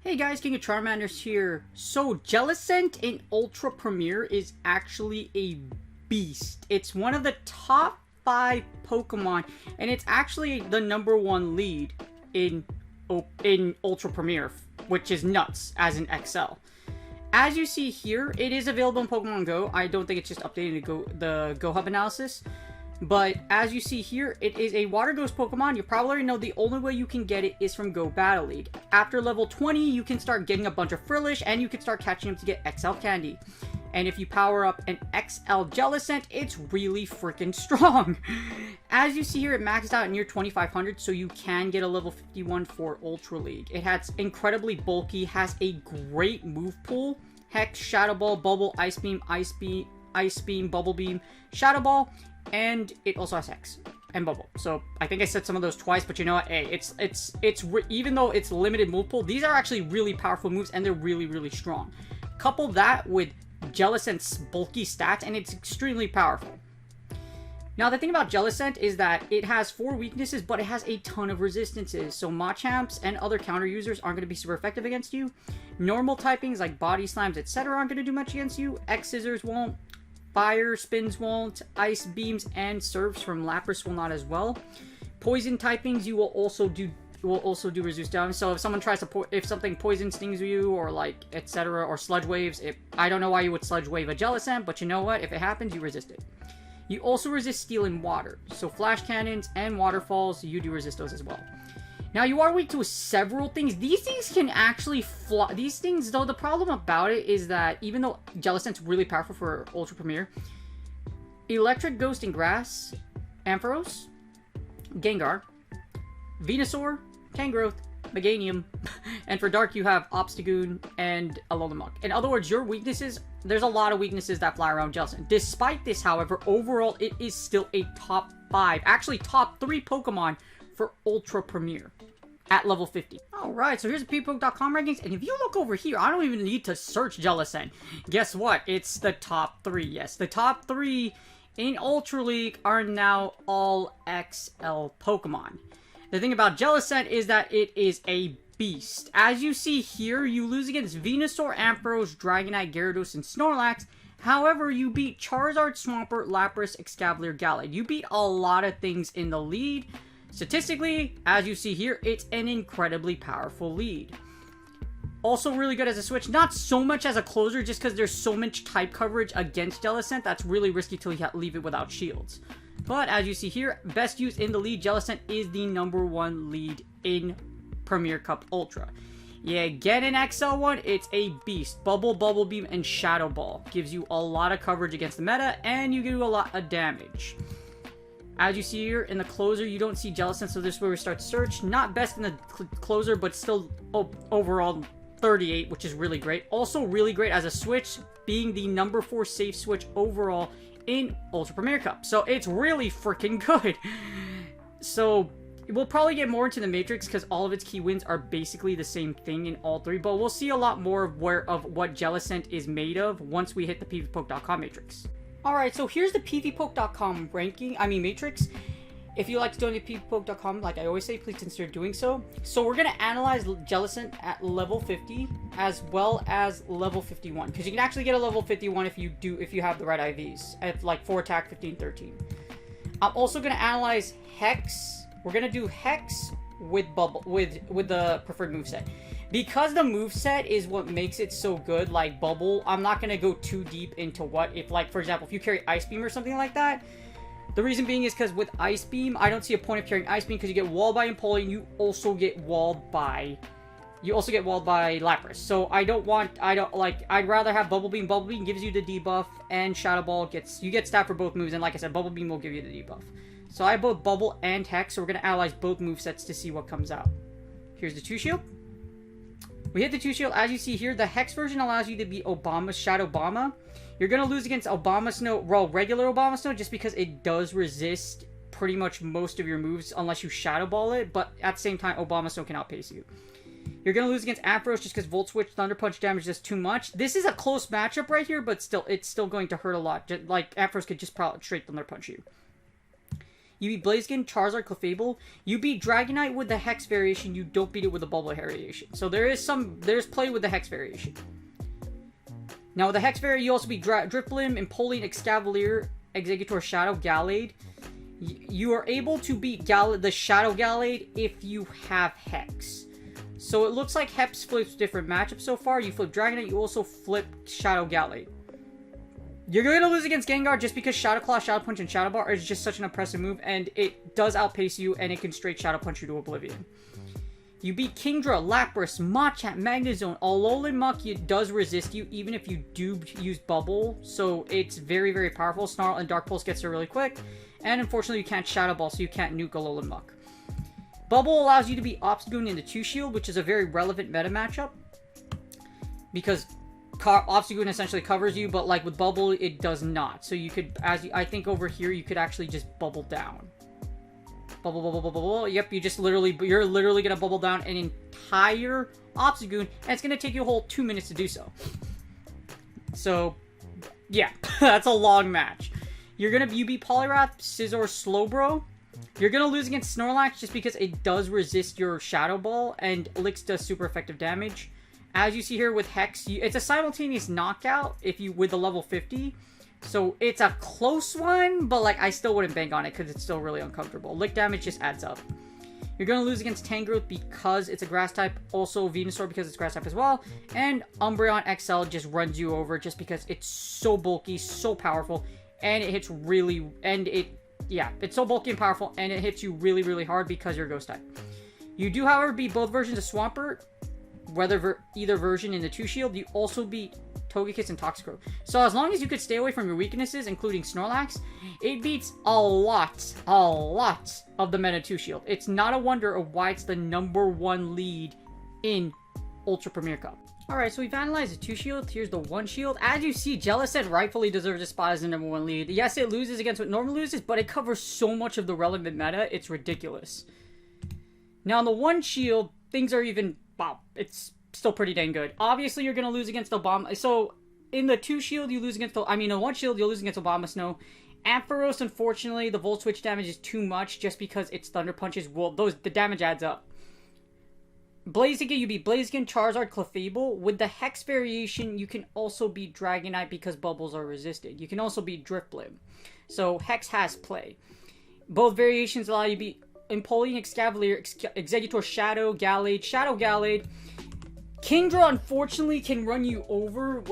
Hey guys, King of Charmanders here. So, Jellicent in Ultra Premier is actually a beast. It's one of the top 5 Pokemon, and it's actually the #1 lead in Ultra Premier, which is nuts, as in XL. As you see here, it is available in Pokemon Go. I don't think it's just updating the Go Hub analysis. But as you see here, it is a Water Ghost Pokemon. You probably already know the only way you can get it is from Go Battle League. After level 20, you can start getting a bunch of Frillish, and you can start catching them to get XL Candy. And if you power up an XL Jellicent, it's really freaking strong. As you see here, it maxed out near 2500, so you can get a level 51 for Ultra League. It has incredibly bulky, has a great move pool. Hex, Shadow Ball, Bubble, Ice Beam, Bubble Beam, Shadow Ball. And it also has Hex and Bubble. So I think I said some of those twice, but you know what? Hey, even though it's limited move pool, these are actually really powerful moves, and they're really, really strong. Couple that with Jellicent's bulky stats, and it's extremely powerful. Now, the thing about Jellicent is that it has 4 weaknesses, but it has a ton of resistances. So Machamps and other counter users aren't going to be super effective against you. Normal typings like Body Slams, etc. aren't going to do much against you. X-Scissors won't. Fire Spins won't, Ice Beams and Surfs from Lapras will not as well. Poison typings you will also do reduce damage. So if someone tries to if something poison stings you or like etc. or Sludge Waves, I don't know why you would Sludge Wave a Jellicent, but you know what? If it happens, you resist it. You also resist Steel and Water. So Flash Cannons and Waterfalls, you do resist those as well. Now, you are weak to several things. These things can actually fly. These things, though, the problem about it is that even though Jellicent's really powerful for Ultra Premier, Electric, Ghost, and Grass, Ampharos, Gengar, Venusaur, Tangrowth, Meganium, and for Dark, you have Obstagoon and Alolan. In other words, your weaknesses, there's a lot of weaknesses that fly around Jellicent. Despite this, however, overall, it is still a top 5, actually top 3 Pokemon for Ultra Premier at level 50. Alright, so here's the PvPoke.com rankings, and if you look over here, I don't even need to search Jellicent. Guess what? It's the top 3. Yes, the top 3 in Ultra League are now all XL Pokemon. The thing about Jellicent is that it is a beast. As you see here, you lose against Venusaur, Ampharos, Dragonite, Gyarados, and Snorlax. However, you beat Charizard, Swampert, Lapras, Excavalier, Gallade. You beat a lot of things in the lead. Statistically, as you see here, it's an incredibly powerful lead. Also really good as a switch, not so much as a closer, just because there's so much type coverage against Jellicent that's really risky till you leave it without shields. But as you see here, best used in the lead, Jellicent is the #1 lead in Premier Cup Ultra. Yeah, get an XL one, it's a beast. Bubble, Bubble Beam, and Shadow Ball gives you a lot of coverage against the meta, and you do a lot of damage. As you see here, in the closer, you don't see Jellicent, so this is where we start to search. Not best in the closer, but still overall 38, which is really great. Also really great as a switch, being the #4 safe switch overall in Ultra Premier Cup. So it's really freaking good. So we'll probably get more into the Matrix because all of its key wins are basically the same thing in all 3, but we'll see a lot more of what Jellicent is made of once we hit the PvPoke.com Matrix. Alright, so here's the PvPoke.com matrix. If you like to donate to PvPoke.com, like I always say, please consider doing so. So we're going to analyze Jellicent at level 50 as well as level 51. Because you can actually get a level 51 if you have the right IVs. At like 4 attack, 15, 13. I'm also going to analyze Hex. We're going to do Hex with the preferred moveset. Because the moveset is what makes it so good, like Bubble, I'm not going to go too deep into like, for example, if you carry Ice Beam or something like that. The reason being is because with Ice Beam, I don't see a point of carrying Ice Beam because you get walled by Empoleon, you also get walled by Lapras. So I'd rather have Bubble Beam. Bubble Beam gives you the debuff, and Shadow Ball you get stat for both moves, and like I said, Bubble Beam will give you the debuff. So I have both Bubble and Hex, so we're going to analyze both movesets to see what comes out. Here's the 2-shield. We hit the 2-shield. As you see here, the Hex version allows you to be Shadow Obama. You're going to lose against Obama Snow, well, regular Obama Snow, just because it does resist pretty much most of your moves unless you Shadow Ball it, but at the same time, Obama Snow can outpace you. You're going to lose against Ampharos just because Volt Switch, Thunder Punch damage is too much. This is a close matchup right here, but still, it's still going to hurt a lot. Just, like, Ampharos could just probably straight Thunder Punch you. You beat Blaziken, Charizard, Clefable. You beat Dragonite with the Hex variation. You don't beat it with the Bubble variation. So there's play with the Hex variation. Now with the Hex variation, you also beat Drifblim, Empoleon, Excavalier, Exeggutor, Shadow, Gallade. You are able to beat the Shadow Gallade if you have Hex. So it looks like Hex flips different matchups so far. You flip Dragonite, you also flip Shadow Gallade. You're going to lose against Gengar just because Shadow Claw, Shadow Punch, and Shadow Ball is just such an impressive move, and it does outpace you, and it can straight Shadow Punch you to oblivion. You beat Kingdra, Lapras, Machamp, Magnezone. Alolan Muck does resist you, even if you do use Bubble, so it's very, very powerful. Snarl and Dark Pulse gets here really quick, and unfortunately you can't Shadow Ball, so you can't nuke Alolan Muck. Bubble allows you to beat Obstagoon in the 2-shield, which is a very relevant meta matchup, because Obstagoon essentially covers you, but like with Bubble, it does not. So you could, I think over here, you could actually just Bubble down. Bubble, bubble, bubble, bubble. Yep, you're literally gonna Bubble down an entire Obstagoon, and it's gonna take you a whole 2 minutes to do so. So, yeah, that's a long match. You beat Poliwrath, Scizor, Slowbro. You're gonna lose against Snorlax just because it does resist your Shadow Ball, and Elix does super effective damage. As you see here with Hex, it's a simultaneous knockout with the level 50. So it's a close one, but like I still wouldn't bank on it because it's still really uncomfortable. Lick damage just adds up. You're going to lose against Tangrowth because it's a grass type. Also Venusaur because it's grass type as well. And Umbreon XL just runs you over just because it's so bulky, so powerful. And it hits really... it's so bulky and powerful, and it hits you really, really hard because you're Ghost type. You do, however, beat both versions of Swampert, either version in the 2-shield. You also beat Togekiss and Toxicroak. So as long as you could stay away from your weaknesses, including Snorlax, it beats a lot of the meta 2-shield. It's not a wonder of why it's the #1 lead in Ultra Premier Cup. Alright, so we've analyzed the 2-shield. Here's the 1-shield. As you see, Jellicent rightfully deserves a spot as the #1 lead. Yes, it loses against what normally loses, but it covers so much of the relevant meta, it's ridiculous. Now, in the 1-shield, things are even... wow, it's still pretty dang good. Obviously, you're going to lose against Obama. So, in the 2-shield, you lose against... in the 1-shield, you'll lose against Obama Snow. Ampharos, unfortunately, the Volt Switch damage is too much just because its Thunder Punches will... the damage adds up. Blaziken, you beat Blaziken, Charizard, Clefable. With the Hex variation, you can also beat Dragonite because Bubbles are resisted. You can also beat Drifblim. So, Hex has play. Both variations allow you to beat Empoleon, Excavalier, Exeggutor, Shadow Gallade. Kingdra, unfortunately, can run you over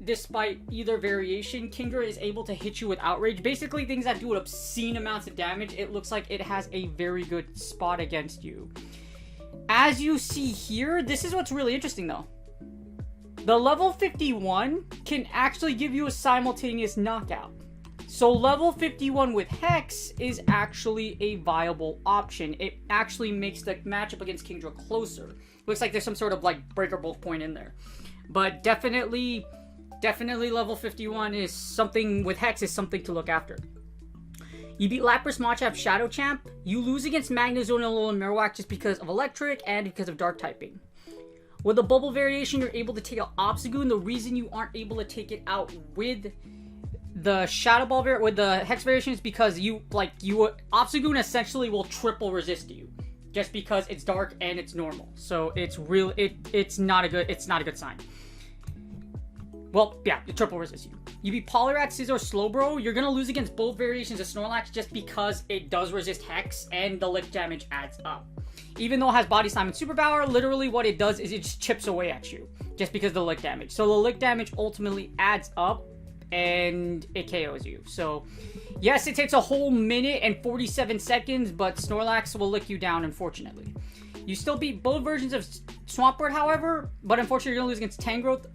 despite either variation. Kingdra is able to hit you with Outrage. Basically, things that do obscene amounts of damage. It looks like it has a very good spot against you. As you see here, this is what's really interesting, though. The level 51 can actually give you a simultaneous knockout. So level 51 with Hex is actually a viable option. It actually makes the matchup against Kingdra closer. Looks like there's some sort of like breaker bulk point in there. But definitely level 51 is something with Hex is something to look after. You beat Lapras, Machamp, Shadow Champ. You lose against Magnezone, Alolan, Marowak just because of Electric and because of Dark typing. With the Bubble variation, you're able to take out Obstagoon. The reason you aren't able to take it out with the Shadow Ball with the Hex variation is because Obstagoon essentially will triple resist you just because it's dark and it's normal. So it's not a good sign. Well, yeah, it triple resists you. You beat Poliwrath, Scizor, Slowbro. You're gonna lose against both variations of Snorlax just because it does resist Hex and the lick damage adds up. Even though it has Body Slam and Superpower, literally what it does is it just chips away at you just because of the lick damage. So the lick damage ultimately adds up and it KOs you. So yes, it takes a whole minute and 47 seconds, but Snorlax will lick you down, unfortunately. You still beat both versions of Swampert, however, but unfortunately you're gonna lose against Tangrowth,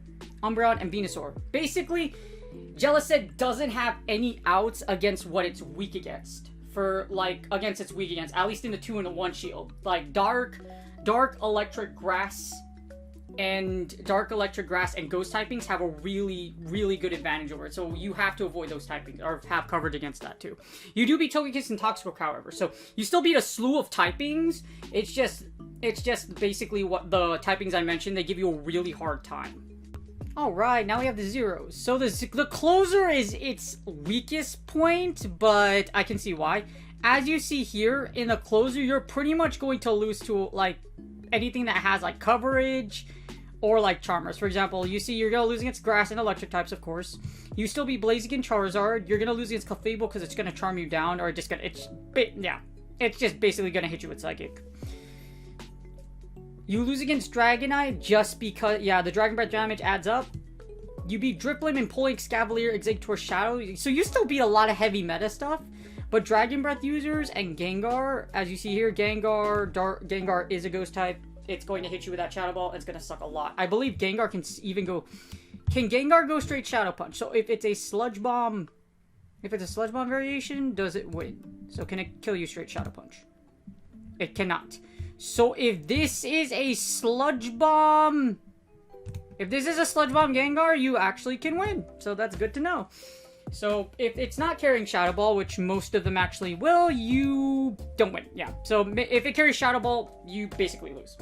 Umbreon, and Venusaur. Basically, Jellicent doesn't have any outs against what it's weak against. for, like, against its weak against, at least in the 2 and the 1 shield. Like, Dark Electric Grass and Ghost typings have a really, really good advantage over it. So you have to avoid those typings, or have coverage against that too. You do beat Togekiss and Toxicroak, however. So you still beat a slew of typings. It's just basically what the typings I mentioned, they give you a really hard time. Alright, now we have the zeros. So the closer is its weakest point, but I can see why. As you see here, in the closer, you're pretty much going to lose to, like, anything that has, like, coverage or, like, Charmers. For example, you see you're going to lose against Grass and Electric types, of course. You still beat Blaziken, Charizard. You're going to lose against Clefable because it's going to charm you down, or just going to, it's just basically going to hit you with Psychic. You lose against Dragonite just because, yeah, the Dragon Breath damage adds up. You beat Driplim and Polix, Cavalier, Exeggutor, Shadow. So you still beat a lot of heavy meta stuff. But Dragon Breath users and Gengar, as you see here, Gengar is a ghost type. It's going to hit you with that Shadow Ball. It's going to suck a lot. I believe Gengar can even go... Can Gengar go straight Shadow Punch? So if it's a Sludge Bomb... If it's a Sludge Bomb variation, does it win? So can it kill you straight Shadow Punch? It cannot. So if this is a Sludge Bomb... If this is a Sludge Bomb Gengar, you actually can win. So that's good to know. So if it's not carrying Shadow Ball, which most of them actually will, you don't win. Yeah. So if it carries Shadow Ball, you basically lose.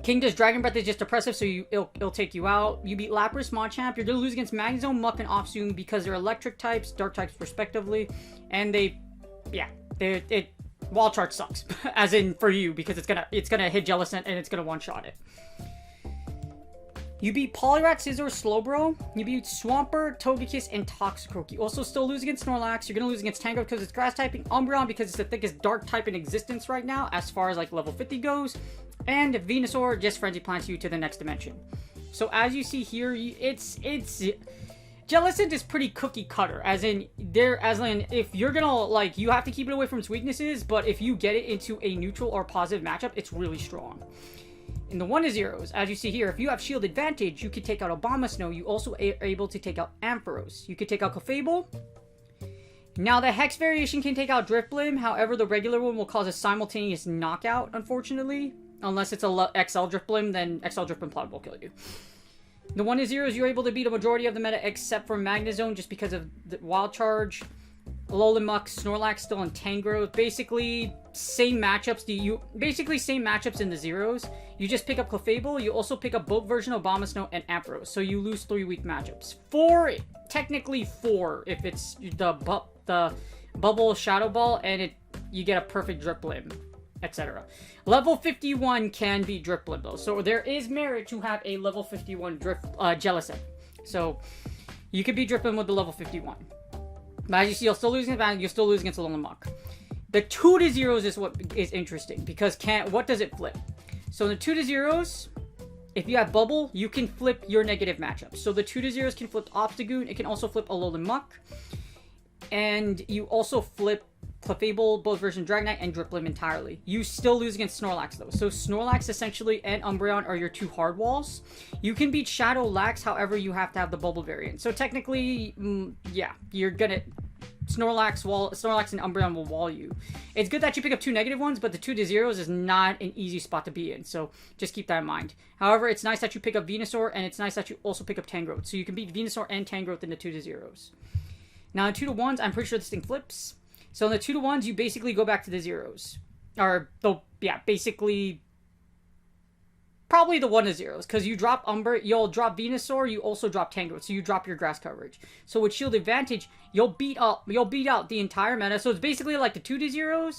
Kingdom's Dragon Breath is just oppressive, so it'll take you out. You beat Lapras, Machamp. You're going to lose against Magnezone, Muck, and Offsume because they're electric types, dark types respectively. And Wall Charge sucks. As in for you, because it's gonna hit Jellicent and it's gonna one-shot it. You beat Poliwrath, Scizor, Slowbro. You beat Swampert, Togekiss, and Toxicroak. You also still lose against Snorlax. You're going to lose against Tangrowth because it's grass typing. Umbreon because it's the thickest dark type in existence right now as far as like level 50 goes. And Venusaur just Frenzy Plants you to the next dimension. So as you see here, Jellicent is pretty cookie cutter. As in if you're going to like, you have to keep it away from its weaknesses. But if you get it into a neutral or positive matchup, it's really strong. In the 1-0s, as you see here, if you have shield advantage, you can take out Abomasnow. You also are able to take out Ampharos. You can take out Clefable. Now, the Hex variation can take out Drifblim. However, the regular one will cause a simultaneous knockout, unfortunately. Unless it's a XL Drifblim, then XL Drifblim Plot will kill you. The 1-0s, you're able to beat a majority of the meta except for Magnezone just because of the Wild Charge. Alolan Muck, Snorlax still in Tangrowth. Basically, same matchups. Same matchups in the zeros. You just pick up Clefable. You also pick up both version of Abomasnow and Ampharos. So you lose 3 weak matchups. Technically 4 if it's the Bubble Shadow Ball and you get a perfect Driplim, etc. Level 51 can be Driplim though. So there is merit to have a level 51 Jellicent. So you could be Driplim with the level 51. But as you see, you'll still lose against Alolan Muck. The 2-0s is what is interesting because what does it flip? So in the 2-0s, if you have Bubble, you can flip your negative matchups. So the 2-0s can flip Obstagoon. It can also flip Alolan Muck. And you also flip Clefable, both version Dragonite, and Driplim entirely. You still lose against Snorlax though. So Snorlax essentially and Umbreon are your 2 hard walls. You can beat Shadow Lax, however you have to have the Bubble variant. So technically, yeah, you're gonna... Snorlax and Umbreon will wall you. It's good that you pick up 2 negative ones, but the 2-0s is not an easy spot to be in, so just keep that in mind. However, it's nice that you pick up Venusaur, and it's nice that you also pick up Tangrowth, so you can beat Venusaur and Tangrowth in the 2-0s. Now, in 2-1s, I'm pretty sure this thing flips. So in the 2-1s, you basically go back to the zeros. Basically... Probably the 1-0s, because you drop you'll drop Venusaur, you also drop Tangrowth, so you drop your grass coverage. So with shield advantage, you'll beat out the entire meta. So it's basically like the 2-0s,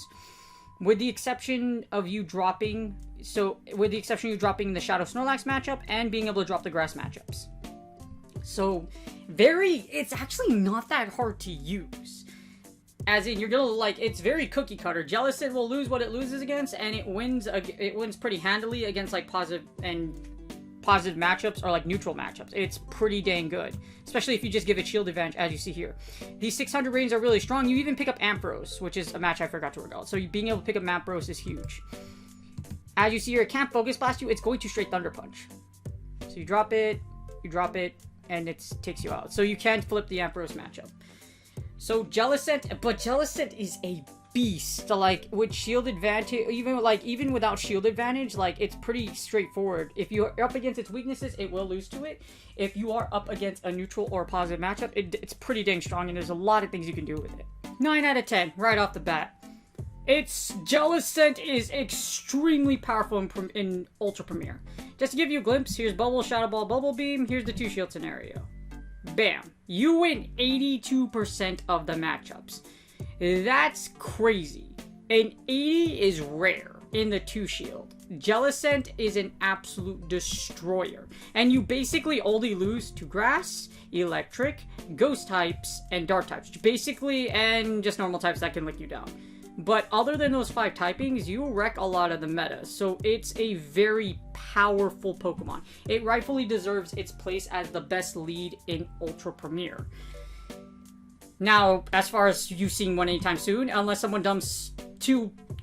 with the exception of you dropping the Shadow Snorlax matchup and being able to drop the grass matchups. So it's actually not that hard to use. As in, you're gonna it's very cookie cutter. Jellicent will lose what it loses against, and it wins pretty handily against positive matchups or neutral matchups. It's pretty dang good, especially if you just give it shield advantage, as you see here. These 600 ratings are really strong. You even pick up Ampharos, which is a match I forgot to regard. So being able to pick up Ampharos is huge. As you see here, it can't Focus Blast you. It's going to straight Thunder Punch. So you drop it, and it takes you out. So you can't flip the Ampharos matchup. So Jellicent, but Jellicent is a beast. Like with shield advantage, even without shield advantage, like it's pretty straightforward. If you're up against its weaknesses, it will lose to it. If you are up against a neutral or a positive matchup, it's pretty dang strong, and there's a lot of things you can do with it. 9 out of 10 right off the bat. Its Jellicent is extremely powerful in Ultra Premier. Just to give you a glimpse, here's Bubble, Shadow Ball, Bubble Beam. Here's the 2-shield scenario. Bam. You win 82% of the matchups. That's crazy. And 80 is rare in the 2-shield. Jellicent is an absolute destroyer. And you basically only lose to Grass, Electric, Ghost types, and Dark types. Basically, and just normal types that can lick you down. But other than those 5 typings, you wreck a lot of the meta. So it's a very powerful Pokemon. It rightfully deserves its place as the best lead in Ultra Premier. Now, as far as you seeing one anytime soon, unless someone dumps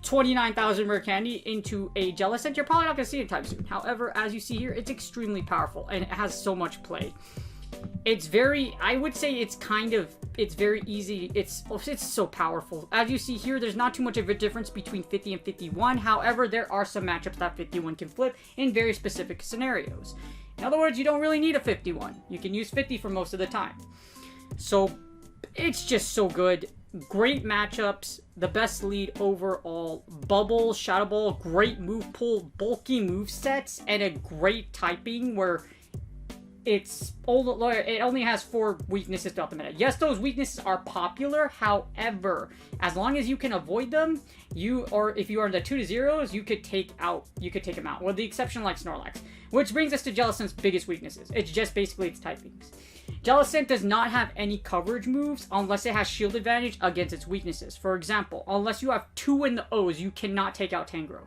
29,000 rare candy into a Jellicent, you're probably not going to see it anytime soon. However, as you see here, it's extremely powerful and it has so much play. It's very, I would say it's very easy. It's so powerful. As you see here, there's not too much of a difference between 50 and 51. However, there are some matchups that 51 can flip in very specific scenarios. In other words, you don't really need a 51. You can use 50 for most of the time. So, it's just so good. Great matchups. The best lead overall. Bubble, Shadow Ball, great move pool, bulky move sets, and a great typing where it only has 4 weaknesses throughout the meta. Yes, those weaknesses are popular. However, as long as you can avoid them, if you are in the 2 to 0s, you could take them out. With the exception like Snorlax. Which brings us to Jellicent's biggest weaknesses. It's just basically its typings. Jellicent does not have any coverage moves unless it has shield advantage against its weaknesses. For example, unless you have 2 in the O's, you cannot take out Tangrowth.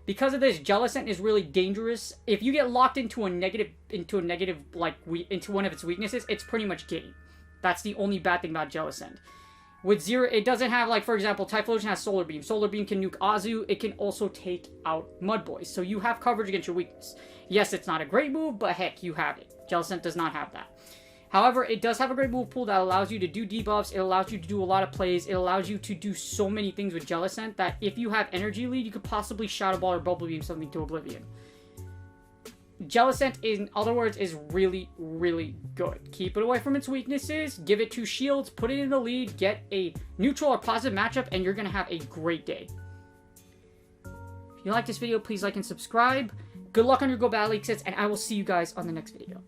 Because of this, Jellicent is really dangerous. If you get locked into one of its weaknesses, it's pretty much game. That's the only bad thing about Jellicent. With Zero, it doesn't have, like, for example, Typhlosion has Solar Beam. Solar Beam can nuke Azu. It can also take out Mudboys. So you have coverage against your weakness. Yes, it's not a great move, but heck, you have it. Jellicent does not have that. However, it does have a great move pool that allows you to do debuffs. It allows you to do a lot of plays. It allows you to do so many things with Jellicent that if you have energy lead, you could possibly Shadow Ball or Bubble Beam something to oblivion. Jellicent, in other words, is really, really good. Keep it away from its weaknesses. Give it 2 shields. Put it in the lead. Get a neutral or positive matchup, and you're going to have a great day. If you like this video, please like and subscribe. Good luck on your Go Battle League sets, and I will see you guys on the next video.